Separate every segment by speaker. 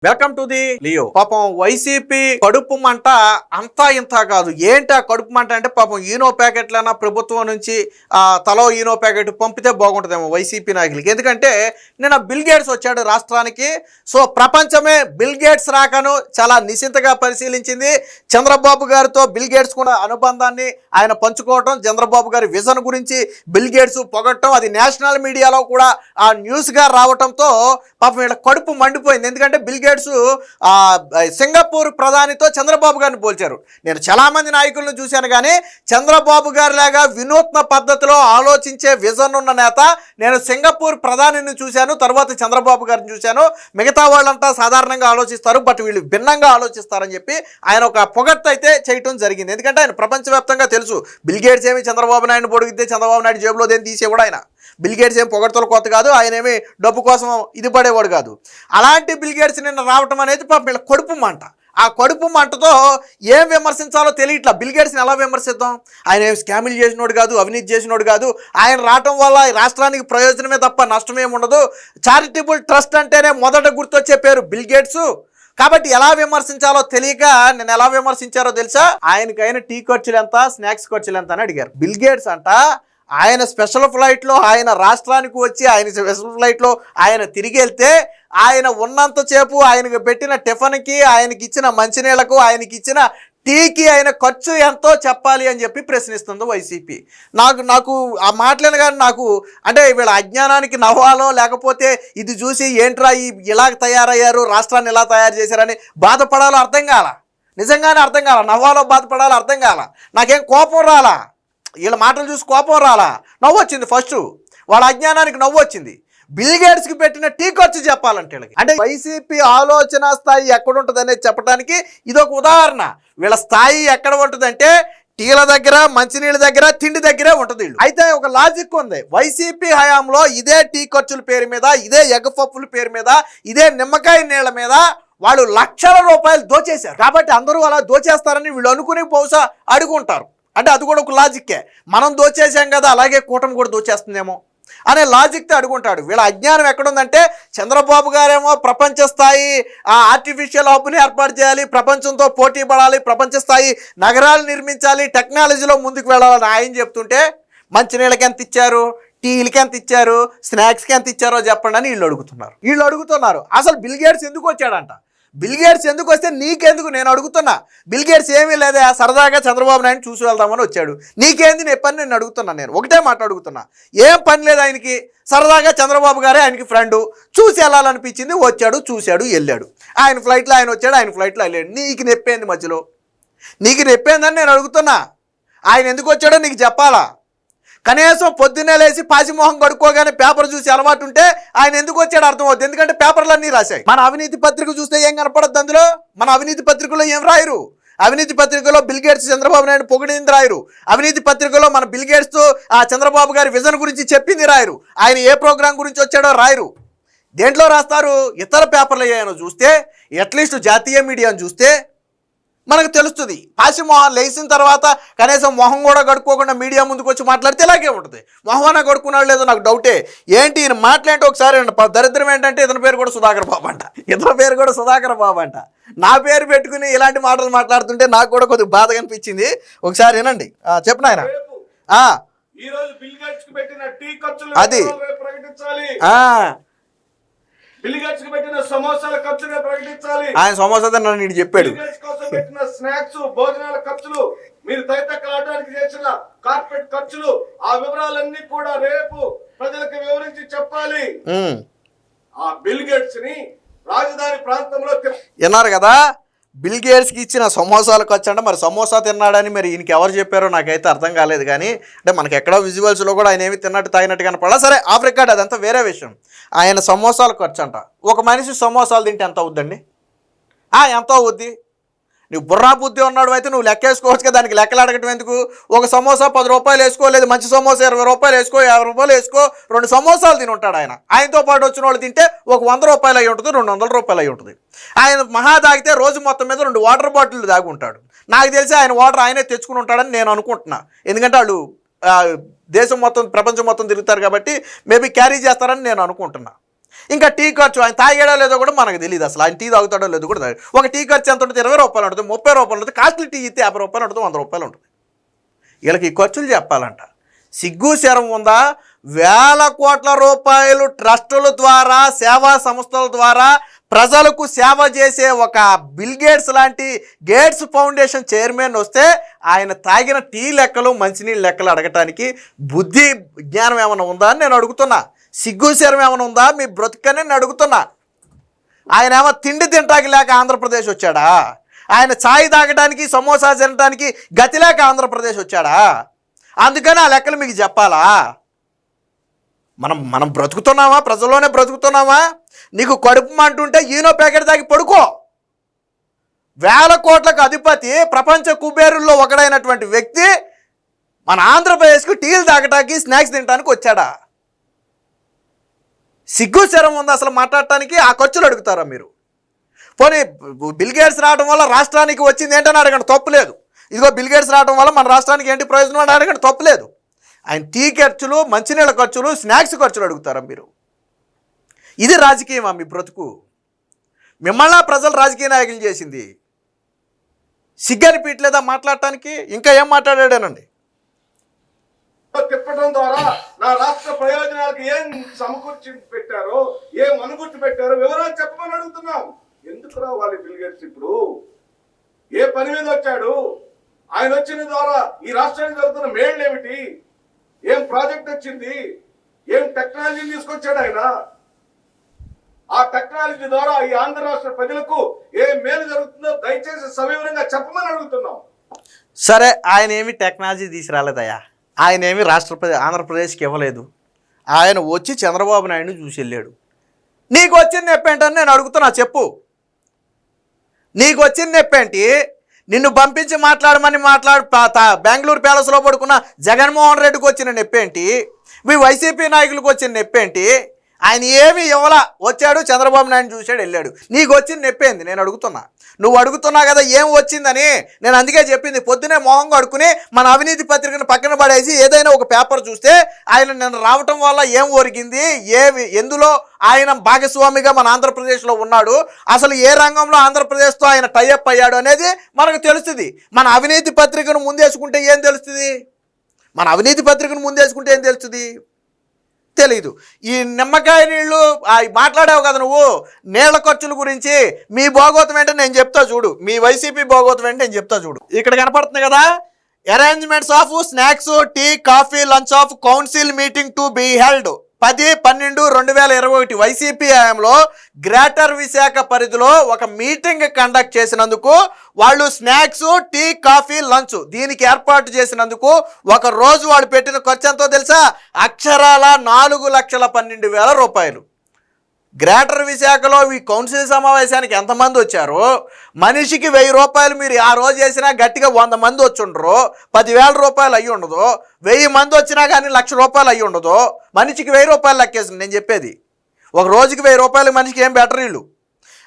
Speaker 1: Welcome to the Leo. పాపం YCP కడుపు మంట అంతా ఇంత కాదు. ఏంటి ఆ కడుపు మంట అంటే పాపం ఈనో ప్యాకెట్లైనా ప్రభుత్వం నుంచి తలో ఈనో ప్యాకెట్ పంపితే బాగుంటుందేమో వైసీపీ నాయకులకి. ఎందుకంటే నిన్న బిల్ గేట్స్ వచ్చాడు రాష్ట్రానికి. సో ప్రపంచమే బిల్ గేట్స్ రాకను చాలా నిశితంగా పరిశీలించింది. చంద్రబాబు గారితో బిల్ గేట్స్ కూడా అనుబంధాన్ని ఆయన పంచుకోవటం, చంద్రబాబు గారి విజన్ గురించి బిల్ గేట్స్ పొగట్టడం, అది నేషనల్ మీడియాలో కూడా ఆ న్యూస్గా రావడంతో పాపం వీళ్ళ కడుపు మండిపోయింది. ఎందుకంటే బిల్ గేట్స్ సింగపూర్ ప్రధానితో చంద్రబాబు గారిని పోల్చారు. నేను చాలామంది నాయకులను చూశాను, కానీ చంద్రబాబు గారి లాగా వినూత్న పద్ధతిలో ఆలోచించే విజన్ ఉన్న నేత నేను సింగపూర్ ప్రధానిని చూశాను, తర్వాత చంద్రబాబు గారిని చూశాను. మిగతా వాళ్ళంతా సాధారణంగా ఆలోచిస్తారు, బట్ వీళ్ళు భిన్నంగా ఆలోచిస్తారని చెప్పి ఆయన ఒక పొగట్టు అయితే చేయటం జరిగింది. ఎందుకంటే ఆయన ప్రపంచవ్యాప్తంగా తెలుసు. బిల్ గేట్స్ ఏమి చంద్రబాబు నాయుడు పొడిగితే చంద్రబాబు నాయుడు జేబులో దేని తీసేవాడు ఆయన. బిల్ గేట్స్ ఏం పొగడ్తలు కొత్త కాదు, ఆయన ఏమి డబ్బు కోసం ఇది పడేవాడు కాదు. అలాంటి బిల్ గేట్స్ నిన్న రావటం అనేది పాపం వీళ్ళ కడుపు మంట. ఆ కడుపు మంటతో ఏం విమర్శించాలో తెలియట్లా. బిల్ గేట్స్ని ఎలా విమర్శిద్దాం? ఆయన ఏం స్కాములు చేసినోడు కాదు, అవినీతి చేసినోడు కాదు. ఆయన రావటం వల్ల ఈ రాష్ట్రానికి ప్రయోజనమే తప్ప నష్టమేమి ఉండదు. చారిటబుల్ ట్రస్ట్ అంటేనే మొదట గుర్తొచ్చే పేరు బిల్ గేట్స్. కాబట్టి ఎలా విమర్శించాలో తెలియక నేను ఎలా విమర్శించారో తెలుసా? ఆయనకైన టీ ఖర్చులు ఎంత, స్నాక్స్ ఖర్చులు ఎంత అని అడిగారు. బిల్ గేట్స్ అంట ఆయన స్పెషల్ ఫ్లైట్లో ఆయన రాష్ట్రానికి వచ్చి ఆయన స్పెషల్ ఫ్లైట్లో ఆయన తిరిగి వెళ్తే ఆయన ఉన్నంతసేపు ఆయనకు పెట్టిన టిఫిన్కి, ఆయనకి ఇచ్చిన మంచినీళ్లకు, ఆయనకి ఇచ్చిన టీకి ఆయన ఖర్చు ఎంతో చెప్పాలి అని చెప్పి ప్రశ్నిస్తుంది వైసీపీ. నాకు ఆ మాటలను కానీ నాకు అంటే వీళ్ళ అజ్ఞానానికి నవ్వాలో లేకపోతే ఇది చూసి ఏంట్రా ఇలా తయారయ్యారు, రాష్ట్రాన్ని ఇలా తయారు చేశారని బాధపడాలో అర్థం కాల. నిజంగానే అర్థం కాల. నవ్వాలో బాధపడాలో అర్థం కాల. నాకేం కోపం రాలా, వీళ్ళ మాటలు చూసి కోపం రాలా, నవ్వు వచ్చింది. ఫస్ట్ వాళ్ళ అజ్ఞానానికి నవ్వు వచ్చింది. బిల్ గేట్స్కి పెట్టిన టీ ఖర్చు చెప్పాలంటే వీళ్ళకి. అంటే వైసీపీ ఆలోచన స్థాయి ఎక్కడుంటుంది అనేది చెప్పడానికి ఇదొక ఉదాహరణ. వీళ్ళ స్థాయి ఎక్కడ ఉంటుందంటే టీల దగ్గర, మంచినీళ్ళ దగ్గర, తిండి దగ్గరే ఉంటుంది. అయితే ఒక లాజిక్ ఉంది. వైసీపీ హయాంలో ఇదే టీ ఖర్చుల పేరు మీద, ఇదే ఎగ్ పప్పుల పేరు మీద, ఇదే నిమ్మకాయ నీళ్ల మీద వాళ్ళు లక్షల రూపాయలు దోచేశారు. కాబట్టి అందరూ అలా దోచేస్తారని వీళ్ళు అనుకుని బహుశా అడుగుంటారు. అంటే అది కూడా ఒక లాజిక్కే. మనం దోచేసాం కదా, అలాగే కూటమి కూడా దోచేస్తుందేమో అనే లాజిక్తో అడుగుంటాడు. వీళ్ళ అజ్ఞానం ఎక్కడుందంటే చంద్రబాబు గారేమో ప్రపంచ స్థాయి ఆర్టిఫిషియల్ హబ్ని ఏర్పాటు చేయాలి, ప్రపంచంతో పోటీ పడాలి, ప్రపంచ స్థాయి నగరాలు నిర్మించాలి, టెక్నాలజీలో ముందుకు వెళ్ళాలని ఆయన చెప్తుంటే మంచినీళ్ళకి ఎంత ఇచ్చారు, టీలకి ఎంత ఇచ్చారు, స్నాక్స్కి ఎంత ఇచ్చారో చెప్పండి అని వీళ్ళు అడుగుతున్నారు. అసలు బిల్ గేట్స్ ఎందుకు వచ్చాడంట? బిల్ గేట్స్ ఎందుకు వస్తే నీకెందుకు నేను అడుగుతున్నా. బిల్ గేట్స్ ఏమీ లేదా, సరదాగా చంద్రబాబు నాయుడు చూసి వెళ్దామని వచ్చాడు. నీకేంది నీ పని నేను అడుగుతున్నా. నేను ఒకటే మాట అడుగుతున్నా, ఏం పని లేదు ఆయనకి. సరదాగా చంద్రబాబు గారే ఆయనకి ఫ్రెండు, చూసి వెళ్ళాలనిపించింది, వచ్చాడు, చూశాడు, వెళ్ళాడు. ఆయన ఫ్లైట్లో ఆయన వచ్చాడు, ఆయన ఫ్లైట్లో వెళ్ళాడు. నీకు నెప్పేంది మధ్యలో? నీకు నెప్పేందని నేను అడుగుతున్నా. ఆయన ఎందుకు వచ్చాడో నీకు చెప్పాలా? కనీసం పొద్దున్నే లేచి పాసిమోహం కడుక్కోగానే పేపర్ చూసి అలవాటు ఉంటే ఆయన ఎందుకు వచ్చాడు అర్థమవుతుంది. ఎందుకంటే పేపర్లు అన్నీ రాశాయి. మన అవినీతి పత్రిక చూస్తే ఏం కనపడద్దు అందులో? మన అవినీతి పత్రికలో ఏం రాయరు. అవినీతి పత్రికలో బిల్ గేట్స్ చంద్రబాబు నాయుడు పొగిడింది రాయరు. అవినీతి పత్రికలో మన బిల్ గేట్స్తో చంద్రబాబు గారి విజన్ గురించి చెప్పింది రాయరు. ఆయన ఏ ప్రోగ్రాం గురించి వచ్చాడో రాయరు. దేంట్లో రాస్తారు? ఇతర పేపర్లు అయ్యాయనో చూస్తే, అట్లీస్ట్ జాతీయ మీడియాను చూస్తే మనకు తెలుస్తుంది. పాసిమోహన్ లేచిన తర్వాత కనీసం మొహం కూడా కడుక్కోకుండా మీడియా ముందుకు వచ్చి మాట్లాడితే ఇలాగే ఉంటుంది. మొహమాన కడుక్కున్నాడు లేదో నాకు డౌటే. ఏంటి ఈయన మాట్లాడితే ఒకసారి దరిద్రం ఏంటంటే ఇతని పేరు కూడా సుధాకర్ బాబు అంట. నా పేరు పెట్టుకుని ఇలాంటి మాటలు మాట్లాడుతుంటే నాకు కూడా కొద్దిగా బాధగా అనిపించింది. ఒకసారి వినండి. చెప్పు నాయన. అది ఆయన సమోసా నన్ను ఇటు చెప్పాడు.
Speaker 2: స్నాక్స్, భోజనాల ఖర్చులు, మీరు తైతక్క ఆడడానికి చేసిన కార్పెట్ ఖర్చులు, ఆ వివరాలన్నీ కూడా రేపు ప్రజలకు వివరించి చెప్పాలి. ఆ బిల్ గేట్స్ ని రాజధాని ప్రాంతంలో
Speaker 1: విన్నారు కదా. బిల్ గేట్స్కి ఇచ్చిన సమోసాలు ఖర్చు అంటే మరి సమోసా తిన్నాడని మరి ఈయనకి ఎవరు చెప్పారో నాకైతే అర్థం కాలేదు. కానీ అంటే మనకి ఎక్కడో విజువల్స్లో కూడా ఆయన ఏమి తిన్నట్టు తాగినట్టు కనపడాలి. సరే ఆఫ్రికా అదంతా వేరే విషయం. ఆయన సమోసాలు ఖర్చు అంట. ఒక మనిషి సమోసాలు తింటే ఎంత అవుద్దండి? ఎంత అవుద్ది? నువ్వు బుర్రా బుద్ధి ఉన్నాడు అయితే నువ్వు లెక్కేసుకోవచ్చు కదా. దానికి లెక్కలు అడగటం ఎందుకు? ఒక సమోసా 10 రూపాయలు వేసుకో, లేదు మంచి సమోసా 20 రూపాయలు వేసుకో, 50 రూపాయలు వేసుకో, 2 సమోసాలు తిని ఉంటాడు ఆయన. ఆయనతో పాటు వచ్చిన వాళ్ళు తింటే ఒక 100 రూపాయలు అయి ఉంటుంది, 200 రూపాయలు అయి ఉంటుంది. ఆయన మహా తాగితే రోజు మొత్తం మీద 2 వాటర్ బాటిల్ తాగి ఉంటాడు. నాకు తెలిసి ఆయన వాటర్ ఆయనే తెచ్చుకుని ఉంటాడని నేను అనుకుంటున్నా. ఎందుకంటే వాళ్ళు దేశం మొత్తం, ప్రపంచం మొత్తం తిరుగుతారు కాబట్టి మేబీ క్యారీ చేస్తారని నేను అనుకుంటున్నా. ఇంకా టీ ఖర్చు ఆయన తాగాడో లేదో కూడా మనకు తెలియదు, అసలు ఆయన టీ తాగుతాడో లేదో కూడా తెలియదు. ఒక టీ ఖర్చు ఎంత ఉంటుంది? 20 రూపాయలు ఉంటుంది, 30 రూపాయలు ఉంటుంది. కాస్ట్లీ టీ ఇస్తే 50 రూపాయలు ఉంటుంది, 100 రూపాయలు ఉంటుంది. వీళ్ళకి ఈ ఖర్చులు చెప్పాలంట. సిగ్గు శరం ఉందా? వేల కోట్ల రూపాయలు ట్రస్టుల ద్వారా, సేవా సంస్థల ద్వారా ప్రజలకు సేవ చేసే ఒక బిల్ గేట్స్ లాంటి గేట్స్ ఫౌండేషన్ చైర్మన్ వస్తే ఆయన తాగిన టీ లెక్కలు, మంచినీళ్ళ లెక్కలు అడగటానికి బుద్ధి జ్ఞానం ఏమైనా ఉందా అని నేను అడుగుతున్నా. సిగ్గు శరం ఏమైనా ఉందా మీ బ్రతుకని నేను అడుగుతున్నా. ఆయన ఏమో తిండి తింటాకి లేక ఆంధ్రప్రదేశ్ వచ్చాడా? ఆయన ఛాయ్ తాగడానికి, సమోసా తినడానికి గతి లేక ఆంధ్రప్రదేశ్ వచ్చాడా? అందుకని ఆ లెక్కలు మీకు చెప్పాలా? మనం బ్రతుకుతున్నామా? ప్రజల్లోనే బ్రతుకుతున్నామా? నీకు కడుపు మంటుంటే ఈనో ప్యాకెట్ తాగి పడుకో. వేల కోట్లకు అధిపతి, ప్రపంచ కుబేరుల్లో ఒకడైనటువంటి వ్యక్తి మన ఆంధ్రప్రదేశ్కు టీలు తాగటానికి, స్నాక్స్ తినడానికి వచ్చాడా? సిగ్గు శరం ఉంది అసలు మాట్లాడటానికి? ఆ ఖర్చులు అడుగుతారా మీరు? పోనీ బిల్ గేట్స్ రావడం వల్ల రాష్ట్రానికి వచ్చింది ఏంటని అడగండి, తప్పులేదు. ఇదిగో బిల్ గేట్స్ రావడం వల్ల మన రాష్ట్రానికి ఏంటి ప్రయోజనం అని అడగండి, తప్పులేదు. ఆయన టీ ఖర్చులు, మంచినీళ్ళ ఖర్చులు, స్నాక్స్ ఖర్చులు అడుగుతారా మీరు? ఇది రాజకీయమా మీ బ్రతుకు? మిమ్మల్ని ప్రజలు రాజకీయ నాయకులు చేసింది. సిగ్గనిపించలేదా మాట్లాడటానికి? ఇంకా ఏం మాట్లాడాడేనండి?
Speaker 2: తిప్పడం ద్వారా నా రాష్ట్ర ప్రయోజనాలకు ఏం సమకూర్చి పెట్టారో, ఏం అనుకూర్చి పెట్టారో వివరాలు చెప్పమని అడుగుతున్నాం. ఎందుకు రావాలి బిల్ గేట్స్? ఇప్పుడు ఏ పని మీద వచ్చాడు? ఆయన వచ్చిన ద్వారా ఈ రాష్ట్రానికి జరుగుతున్న మేళ్ళు ఏమిటి? ఏం ప్రాజెక్ట్ వచ్చింది? ఏం టెక్నాలజీని తీసుకొచ్చాడు ఆయన? ఆ టెక్నాలజీ ద్వారా ఈ ఆంధ్ర రాష్ట్ర ప్రజలకు ఏం మేలు జరుగుతుందో దయచేసి సవివరంగా చెప్పమని అడుగుతున్నాం.
Speaker 1: సరే, ఆయన ఏమి టెక్నాలజీ తీసుకురాలేదయ్యా. ఆయన ఏమి ఆంధ్రప్రదేశ్కి ఇవ్వలేదు. ఆయన వచ్చి చంద్రబాబు నాయుడిని చూసి వెళ్ళాడు. నీకు వచ్చిన నొప్పేంటని నేను అడుగుతున్నా, చెప్పు. నీకు వచ్చిన నొప్పేంటి? నిన్ను పంపించి మాట్లాడమని బెంగళూరు ప్యాలెస్లో పడుకున్న జగన్మోహన్ రెడ్డికి వచ్చిన నొప్పేంటి? మీ వైసీపీ నాయకులకు వచ్చిన నొప్పేంటి? ఆయన ఏమీ ఇవ్వలా, వచ్చాడు చంద్రబాబు నాయుడు చూశాడు వెళ్ళాడు. నీకు వచ్చిన నొప్పేంది నేను అడుగుతున్నా. నువ్వు అడుగుతున్నావు కదా ఏం వచ్చిందని. నేను అందుకే చెప్పింది, పొద్దునే మొహం కడుక్కుని మన అవినీతి పత్రికను పక్కన పడేసి ఏదైనా ఒక పేపర్ చూస్తే ఆయన నేను రావటం వల్ల ఏం ఒరిగింది, ఎందులో ఆయన భాగస్వామిగా మన ఆంధ్రప్రదేశ్లో ఉన్నాడు, అసలు ఏ రంగంలో ఆంధ్రప్రదేశ్తో ఆయన టైఅప్ అయ్యాడు అనేది మనకు తెలుస్తుంది. మన అవినీతి పత్రికను ముందేసుకుంటే ఏం తెలుస్తుంది? మన అవినీతి పత్రికను ముందేసుకుంటే ఏం తెలుస్తుంది? తెలీదు. ఈ నిమ్మకాయ నీళ్ళు మాట్లాడావు కదా నువ్వు, నీళ్ల ఖర్చుల గురించి. మీ భోగోతం ఏంటో నేను చెప్తా చూడు, మీ వైసీపీ భోగోతం ఏంటో నేను చెప్తా చూడు. ఇక్కడ కనపడుతుంది కదా, arrangements of snacks, tea, coffee, lunch of council meeting to be held 10/12/2021 YCP హయాంలో గ్రేటర్ విశాఖ పరిధిలో ఒక మీటింగ్ కండక్ట్ చేసినందుకు, వాళ్ళు స్నాక్స్, టీ, కాఫీ, లంచ్ దీనికి ఏర్పాటు చేసినందుకు ఒక రోజు వాళ్ళు పెట్టిన ఖర్చు ఎంతో తెలుసా? అక్షరాల 4,12,000 రూపాయలు. గ్రేటర్ విశాఖలో ఈ కౌన్సిల్ సమావేశానికి ఎంతమంది వచ్చారో, మనిషికి 1000 రూపాయలు మీరు ఆ రోజు చేసినా గట్టిగా 100 మంది వచ్చి ఉండరు, 10,000 రూపాయలు అయ్యి ఉండదు. 1000 మంది వచ్చినా కానీ 1,00,000 రూపాయలు అయ్యి ఉండదు. మనిషికి 1000 రూపాయలు లెక్కేసింది నేను చెప్పేది. ఒక రోజుకి 1000 రూపాయలు మనిషికి ఏం బెటర్ వీళ్ళు.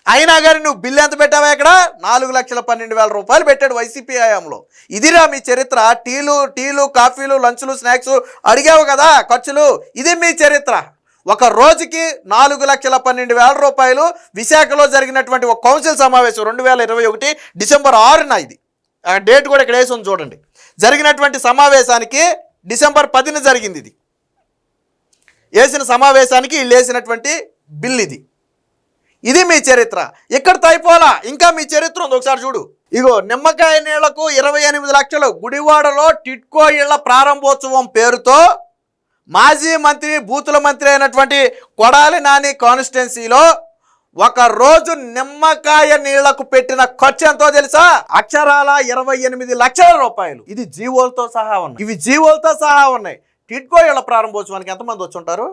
Speaker 1: అయినా కానీ నువ్వు బిల్లు ఎంత పెట్టావా? ఇక్కడ 4,12,000 రూపాయలు పెట్టాడు వైసీపీ హయాంలో. ఇదిరా మీ చరిత్ర. టీలు, కాఫీలు, లంచ్లు, స్నాక్స్ అడిగావు కదా ఖర్చులు, ఇది మీ చరిత్ర. ఒక రోజుకి 4,12,000 రూపాయలు విశాఖలో జరిగినటువంటి ఒక కౌన్సిల్ సమావేశం 2021 డిసెంబర్ 6న, ఇది డేట్ కూడా ఇక్కడ వేసి ఉంది చూడండి. జరిగినటువంటి సమావేశానికి డిసెంబర్ 10న జరిగింది. ఇది వేసిన సమావేశానికి వీళ్ళు వేసినటువంటి బిల్ ఇది. ఇది మీ చరిత్ర. ఇక్కడితో అయిపోలా, ఇంకా మీ చరిత్ర ఉంది, ఒకసారి చూడు. ఇగో నిమ్మకాయ నీళ్లకు 28 లక్షలు. గుడివాడలో టిట్కో ఇళ్ల ప్రారంభోత్సవం పేరుతో మాజీ మంత్రి, బూతుల మంత్రి అయినటువంటి కొడాలి నాని కాన్స్టిట్యున్సీలో ఒక రోజు నిమ్మకాయ నీళ్లకు పెట్టిన ఖర్చు ఎంతో తెలుసా? అక్షరాల 28 లక్షల రూపాయలు. ఇది జీవోలతో సహా ఉన్నాయి. ఇవి జీవోలతో సహా ఉన్నాయి. టిట్కో ఇళ్ల ప్రారంభోత్సవానికి ఎంతమంది వచ్చి ఉంటారు?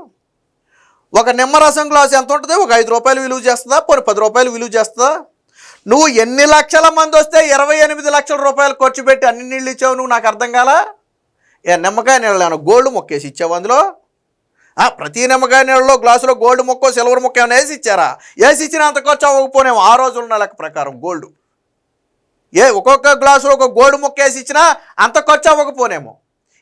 Speaker 1: ఒక నిమ్మరసం గ్లాసు ఎంత ఉంటుంది? ఒక 5 రూపాయలు విలువ చేస్తుందా? పోనీ 10 రూపాయలు విలువ చేస్తుందా? నువ్వు ఎన్ని లక్షల మంది వస్తే 28 లక్షల రూపాయలు ఖర్చు పెట్టి అన్ని నీళ్ళు ఇచ్చావు నువ్వు? నాకు అర్థం కాలా. నిమ్మకాయ నీళ్ళను గోల్డ్ మొక్కేసి ఇచ్చావు అందులో? ప్రతి నిమ్మకాయ నీళ్ళలో గ్లాసులో గోల్డ్ మొక్క, సిల్వర్ మొక్క ఏమైనా వేసి ఇచ్చారా? వేసి ఇచ్చిన అంత ఖర్చు అవ్వకపోనేమో ఆ రోజులున్న లెక్క ప్రకారం. గోల్డ్ ఒక్కొక్క గ్లాసులో ఒక గోల్డ్ మొక్క వేసి ఇచ్చినా అంత ఖర్చు అవ్వకపోనేమో.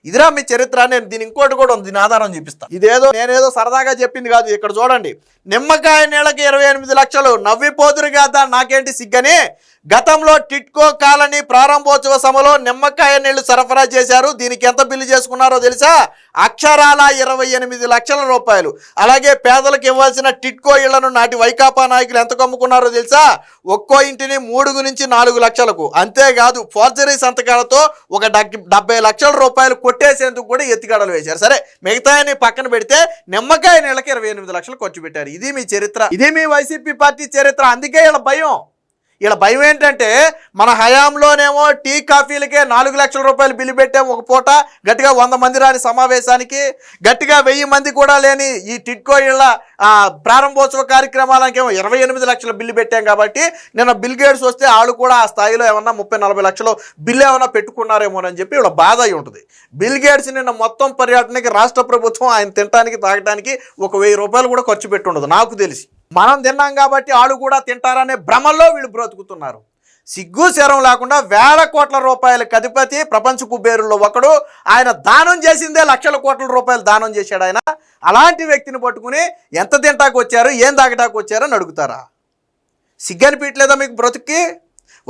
Speaker 1: ఇదిరా మీ చరిత్ర. నేను దీని ఇంకోటి కూడా ఉంది, దీని ఆధారం చూపిస్తా. ఇదేదో నేనేదో సరదాగా చెప్పింది కాదు. ఇక్కడ చూడండి, నిమ్మకాయ నీళ్ళకి 28 లక్షలు నవ్విపోదురు కదా నాకేంటి సిగ్గని. గతంలో టిట్కో కాలనీ ప్రారంభోత్సవ సభలో నిమ్మకాయ నీళ్లు సరఫరా చేశారు. దీనికి ఎంత బిల్లు చేసుకున్నారో తెలుసా? అక్షరాల 28 లక్షల రూపాయలు. అలాగే పేదలకు ఇవ్వాల్సిన టిట్కో ఇళ్లను నాటి వైకాపా నాయకులు ఎంత కమ్ముకున్నారో తెలుసా? ఒక్కో ఇంటిని 3 నుంచి 4 లక్షలకు. అంతేకాదు ఫోర్జరీ సంతకాలతో ఒక 70 లక్షల రూపాయలు కొట్టేసేందుకు కూడా ఎత్తిగడలు వేశారు. సరే, మిగతాయని పక్కన పెడితే నిమ్మకాయ నీళ్ళకి 28 లక్షలు ఖర్చు పెట్టారు. ఇది మీ చరిత్ర, ఇది మీ వైసీపీ పార్టీ చరిత్ర. అందుకే ఇలా భయం. ఇలా భయం ఏంటంటే, మన హయాంలోనేమో టీ కాఫీలకే 4 లక్షల రూపాయలు బిల్లు పెట్టాము ఒక పూట. గట్టిగా 100 మంది రాని సమావేశానికి, గట్టిగా 1000 మంది కూడా లేని ఈ టిట్కో ఇళ్ల ప్రారంభోత్సవ కార్యక్రమాలకేమో 28 లక్షల బిల్లు పెట్టాం. కాబట్టి నిన్న బిల్ గేట్స్ వస్తే వాళ్ళు కూడా ఆ స్థాయిలో ఏమన్నా 30-40 లక్షలు బిల్లు ఏమన్నా పెట్టుకున్నారేమోనని చెప్పి ఇలా బాధ అయి ఉంటుంది. బిల్ గేట్స్ నిన్న మొత్తం పర్యటనకి రాష్ట్ర ప్రభుత్వం ఆయన తినడానికి తాగడానికి ఒక 1000 రూపాయలు కూడా ఖర్చు పెట్టి ఉండదు నాకు తెలిసి. మనం తిన్నాం కాబట్టి వాళ్ళు కూడా తింటారనే భ్రమల్లో వీళ్ళు బ్రతుకుతున్నారు. సిగ్గు శరం లేకుండా వేల కోట్ల రూపాయలకి అధిపతి, ప్రపంచ కుబేరుల్లో ఒకడు. ఆయన దానం చేసిందే లక్షల కోట్ల రూపాయలు దానం చేశాడు ఆయన. అలాంటి వ్యక్తిని పట్టుకుని ఎంత తింటాకు వచ్చారు, ఏం తాగటాకు వచ్చారని అడుగుతారా? సిగ్గనిపించలేదా మీకు బ్రతుక్కి?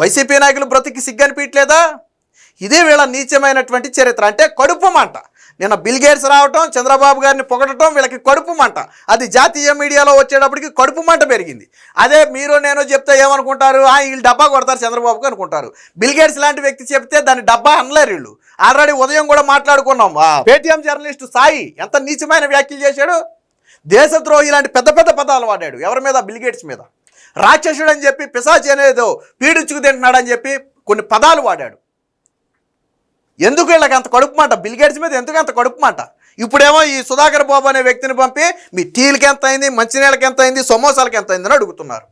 Speaker 1: వైసీపీ నాయకులు బ్రతుక్కి సిగ్గనిపించలేదా? ఇదే వీళ్ళ నీచమైనటువంటి చరిత్ర. అంటే కడుపు మంట. నిన్న బిల్ గేట్స్ రావటం, చంద్రబాబు గారిని పొగడటం వీళ్ళకి కడుపు మంట. అది జాతీయ మీడియాలో వచ్చేటప్పటికి కడుపు మంట పెరిగింది. అదే మీరు నేను చెప్తే ఏమనుకుంటారు? వీళ్ళు డబ్బా కొడతారు చంద్రబాబుకి అనుకుంటారు. బిల్ గేట్స్ లాంటి వ్యక్తి చెప్తే దాన్ని డబ్బా అనలేరు వీళ్ళు. ఆల్రెడీ ఉదయం కూడా మాట్లాడుకున్నాం. పేటీఎం జర్నలిస్ట్ సాయి ఎంత నీచమైన వ్యాఖ్యలు చేశాడు. దేశద్రోహి లాంటి పెద్ద పెద్ద పదాలు వాడాడు. ఎవరి మీద? బిల్ గేట్స్ మీద. రాక్షసుడు అని చెప్పి, పిశాచి అనేదో పీడించుకు తింటున్నాడు అని చెప్పి కొన్ని పదాలు వాడాడు. ఎందుకు వీళ్ళకి అంత కడుపు మాట? బిల్ గేట్స్ మీద ఎందుకు అంత కడుపు మాట? ఇప్పుడేమో ఈ సుధాకర్ బాబు అనే వ్యక్తిని పంపి మీ టీలకి ఎంత అయింది, మంచినీళ్ళకి ఎంత అయింది, సమోసాలకి ఎంత అయిందని అడుగుతున్నారు.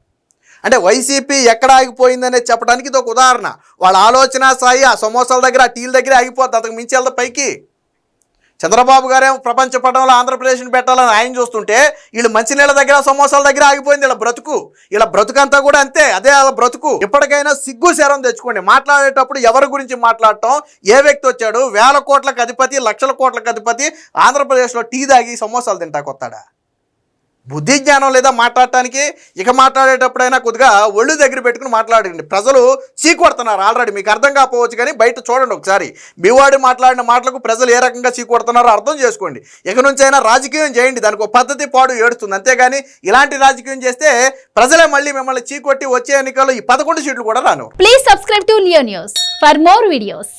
Speaker 1: అంటే వైసీపీ ఎక్కడ ఆగిపోయిందనేది చెప్పడానికి ఇది ఒక ఉదాహరణ. వాళ్ళ ఆలోచన స్థాయి ఆ సమోసాల దగ్గర, ఆ టీల దగ్గర ఆగిపోద్ది. అంతకు మించి వెళ్తా పైకి. చంద్రబాబు గారేమో ప్రపంచ పటంలో ఆంధ్రప్రదేశ్ని పెట్టాలని ఆయన చూస్తుంటే వీళ్ళు మంచినీళ్ళ దగ్గర, సమోసాల దగ్గర ఆగిపోయింది ఇలా బ్రతుకు. ఇలా బ్రతుకంతా కూడా అంతే, అదే అలా బ్రతుకు. ఇప్పటికైనా సిగ్గు శరం తెచ్చుకోండి. మాట్లాడేటప్పుడు ఎవరి గురించి మాట్లాడటం, ఏ వ్యక్తి వచ్చాడు, వేల కోట్లకు అధిపతి, లక్షల కోట్లకు అధిపతి ఆంధ్రప్రదేశ్లో టీ తాగి సమోసాలు తింటాకొస్తాడా? బుద్ధి జ్ఞానం లేదా మాట్లాడటానికి? ఇక మాట్లాడేటప్పుడైనా కొద్దిగా ఒళ్ళు దగ్గర పెట్టుకుని మాట్లాడండి. ప్రజలు చీకొడుతున్నారు ఆల్రెడీ. మీకు అర్థం కాకపోవచ్చు కానీ బయట చూడండి ఒకసారి. మీవాడు మాట్లాడిన మాటలకు ప్రజలు ఏ రకంగా చీకొడుతున్నారో అర్థం చేసుకోండి. ఇక నుంచి అయినా రాజకీయం చేయండి. దానికి ఒక పద్ధతి పాడు ఏడుస్తుంది. అంతేగాని ఇలాంటి రాజకీయం చేస్తే ప్రజలే మళ్ళీ మిమ్మల్ని చీకొట్టి వచ్చే ఎన్నికల్లో ఈ 11 సీట్లు కూడా రాను.
Speaker 3: Please subscribe to Leo news for more videos.